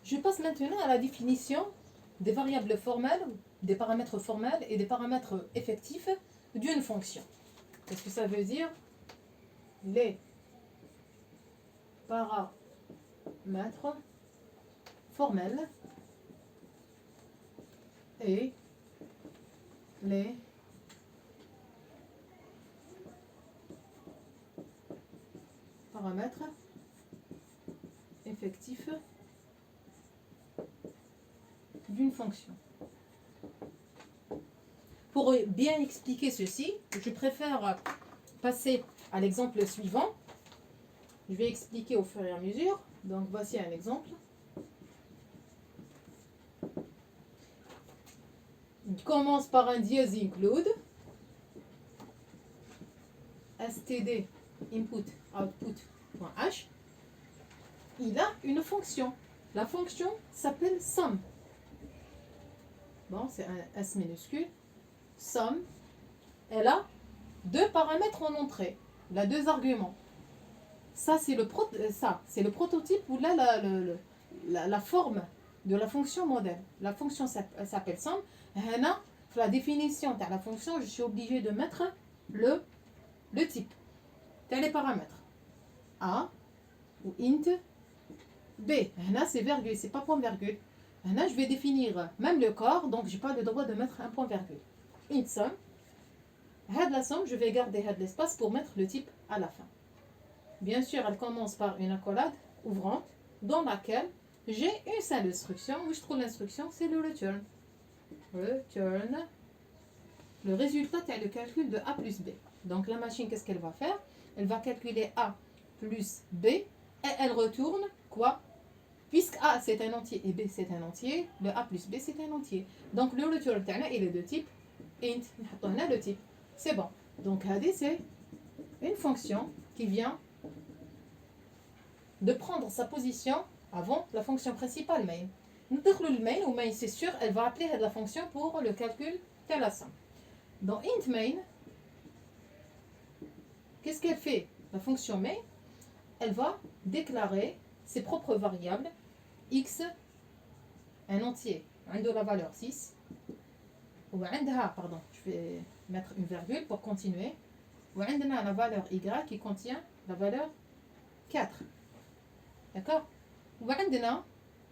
Je passe maintenant à la définition des variables formelles, des paramètres formels et des paramètres effectifs d'une fonction. Qu'est-ce que ça veut dire? Les paramètres formels et les paramètres effectifs d'une fonction. Pour bien expliquer ceci, je préfère passer à l'exemple suivant. Je vais expliquer au fur et à mesure. Donc voici un exemple. Il commence par un dièse include std input output.h. Il a une fonction. La fonction s'appelle sum. Bon, c'est un S minuscule. Sum. Elle a deux paramètres en entrée. Elle a deux arguments. Ça, c'est le prototype ou là, la forme de la fonction modèle. La fonction s'appelle sum. Là, pour la définition de la fonction, je suis obligée de mettre le type. Tels les paramètres. A ou int B. Là, c'est virgule, c'est pas point virgule. Là, je vais définir même le corps, donc je n'ai pas le droit de mettre un point virgule. Int sum. La somme, je vais garder l'espace pour mettre le type à la fin. Bien sûr, elle commence par une accolade ouvrante dans laquelle j'ai une seule instruction. Où je trouve l'instruction, c'est le return. Return. Le résultat, c'est le calcul de A plus B. Donc la machine, qu'est-ce qu'elle va faire? Elle va calculer A plus B et elle retourne quoi? Puisque A c'est un entier et B c'est un entier, le A plus B c'est un entier. Donc le return, il est de type int. On a le type. C'est bon. Donc c'est une fonction qui vient de prendre sa position avant la fonction principale main. Le main ou main, c'est sûr, elle va appeler la fonction pour le calcul de la somme. Dans int main, qu'est-ce qu'elle fait? La fonction main, elle va déclarer ses propres variables x, un entier, de la valeur 6, ou pardon, je vais mettre une virgule pour continuer, ou la valeur y qui contient la valeur 4. D'accord? Ou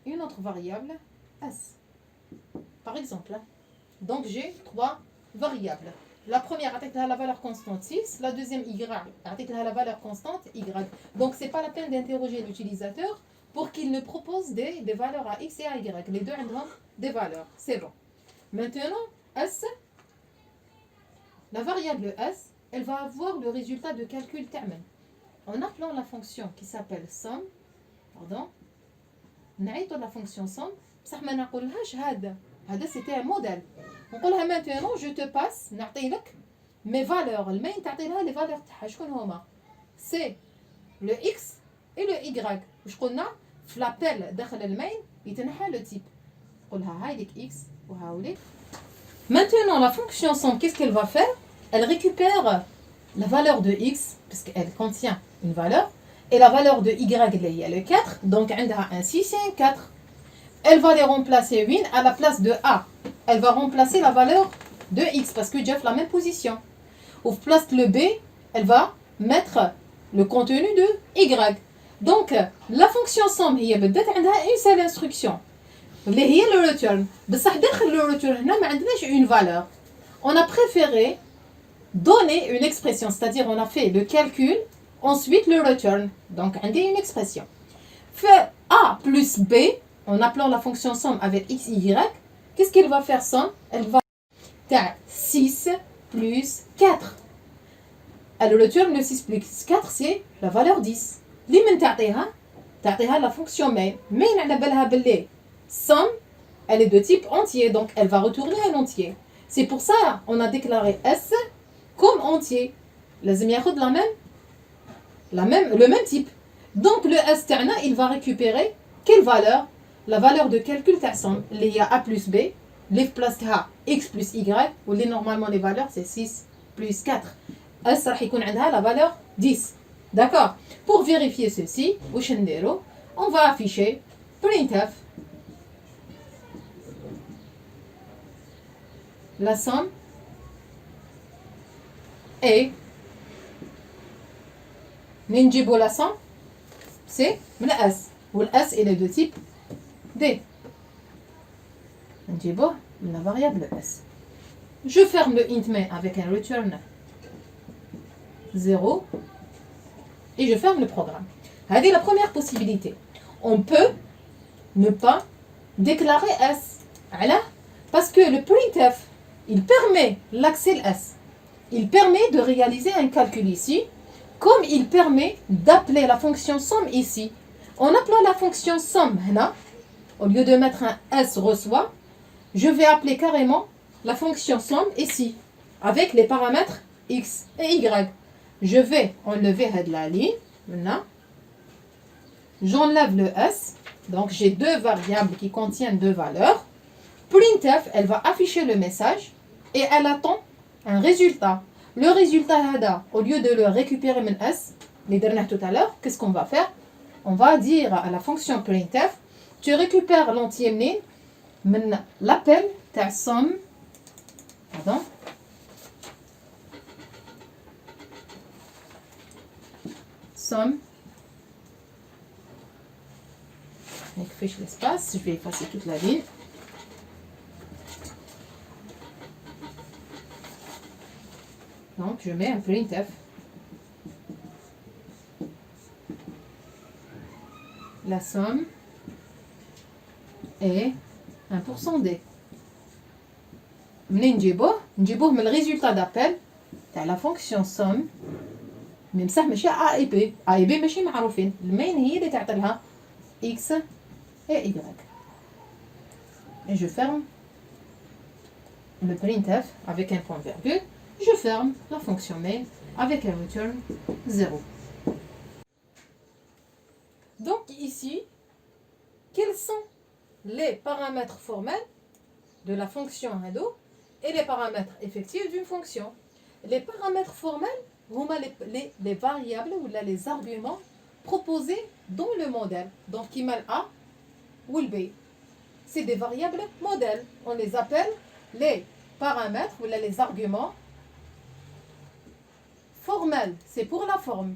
une autre variable s. Par exemple, donc j'ai trois variables. La première avec la valeur constante 6, la deuxième y avec la valeur constante y. Donc c'est pas la peine d'interroger l'utilisateur pour qu'il ne propose des valeurs à x et à y. Les deux ont des valeurs. C'est bon. Maintenant, s, la variable s, elle va avoir le résultat de calcul termen. En appelant la fonction qui s'appelle sum, pardon, نعيطوا la fonction sum, بصح ما نقولهاش هذا c'était un modèle. نقولها maintenant je te passe نعطي لك mes valeurs. المين تعطي لها les valeurs تاعها شكون هما؟ c'est le x et le y. واش قلنا؟ في لابيل داخل المين يتنحى le type. نقولها هاي لك x وهاوليك. Maintenant la fonction sum, qu'est-ce qu'elle va faire? Elle récupère la valeur de x puisqu'elle contient une valeur. Et la valeur de y, il y a le 4. Donc, elle a un 6 et un 4. Elle va les remplacer, oui, à la place de A. Elle va remplacer la valeur de x parce que j'ai la même position. Au place de le B, elle va mettre le contenu de y. Donc, la fonction sum, il y a une seule instruction. اللي هي le return. بصح داخل le return هنا ما عندناش une valeur. On a préféré donner une expression, c'est-à-dire on a fait le calcul. Ensuite, le return. Donc, on a une expression. Fait A plus B, en appelant la fonction sum avec x, y, qu'est-ce qu'elle va faire sum? Elle va faire 6 plus 4. Alors, le return, le 6 plus 4, c'est la valeur 10. Limen ta'tiha la fonction main. Main, on a belé. Sum, elle est de type entier, donc elle va retourner un entier. C'est pour ça on a déclaré S comme entier. لازم ياخد le même type. Donc le S تاعنا, il va récupérer quelle valeur? La valeur de calcul تاع somme. Il y a A plus B, les place تاعها X plus Y, ou les normalement les valeurs c'est 6 plus 4. S راح يكون عندها la valeur 10. D'accord? Pour vérifier ceci, واش نديرو? On va afficher printf la somme est نجيبوا la somme c'est من S و S il est de type D نجيبوه من la variable S. Je ferme le int main avec un return 0 et je ferme le programme. C'est la première possibilité. On peut ne pas déclarer S. Parce que le printf, il permet l'accès S. Il permet de réaliser un calcul ici, comme il permet d'appeler la fonction somme ici. En appelant la fonction somme, au lieu de mettre un S reçoit, je vais appeler carrément la fonction somme ici, avec les paramètres X et Y. Je vais enlever la ligne, maintenant. J'enlève le S, donc j'ai deux variables qui contiennent deux valeurs. Printf, elle va afficher le message et elle attend un résultat. Le résultat, au lieu de le récupérer من S, les derniers tout à l'heure, qu'est-ce qu'on va faire? On va dire à la fonction printf, tu récupères l'entier من l'appel تاع somme. Pardon. Somme. Donc, fiche l'espace, je vais effacer toute la ligne. Donc, je mets un printf. La somme est 1%D. منين نجيبوه من الريزولتا دابيل تاع لا فونكسيون somme مي بصح ماشي A et B. A et B ماشي معروفين. المين هي اللي تعطي لها X et Y. Et je ferme le printf avec un point virgule. Je ferme la fonction main avec un return 0. Donc ici, quels sont les paramètres formels de la fonction Hado et les paramètres effectifs d'une fonction? Les paramètres formels, les variables ou les arguments proposés dans le modèle. Donc, qui mêle A ou le B. C'est des variables modèles. On les appelle les paramètres ou les arguments formels. C'est pour la forme.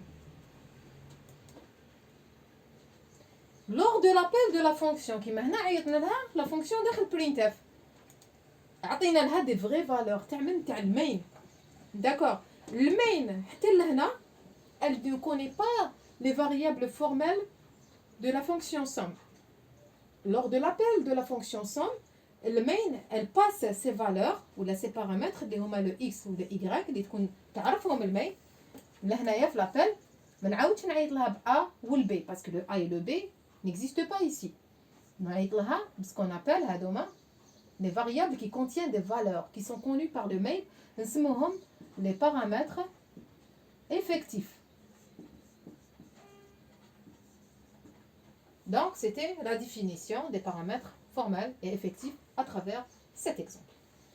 Lors de l'appel de la fonction, qui maintenant la fonction de printf, عطينا لها des vraies valeurs تاع المين. D'accord. Le main, elle ne connaît pas les variables formelles de la fonction somme. Lors de l'appel de la fonction somme, le main, elle passe ses valeurs ou ses paramètres اللي هما le x ou le y اللي تكون تعرفهم المين. لهنايا في l'appel ما نعاودش نعيط لها ب A ou le B parce que le A et le B n'existent pas ici. نعيط لها ce qu'on appelle هذوما les variables qui contiennent des valeurs qui sont connues par le main, نسموهم les paramètres effectifs. Donc, c'était la définition des paramètres formels et effectifs à travers cet exemple.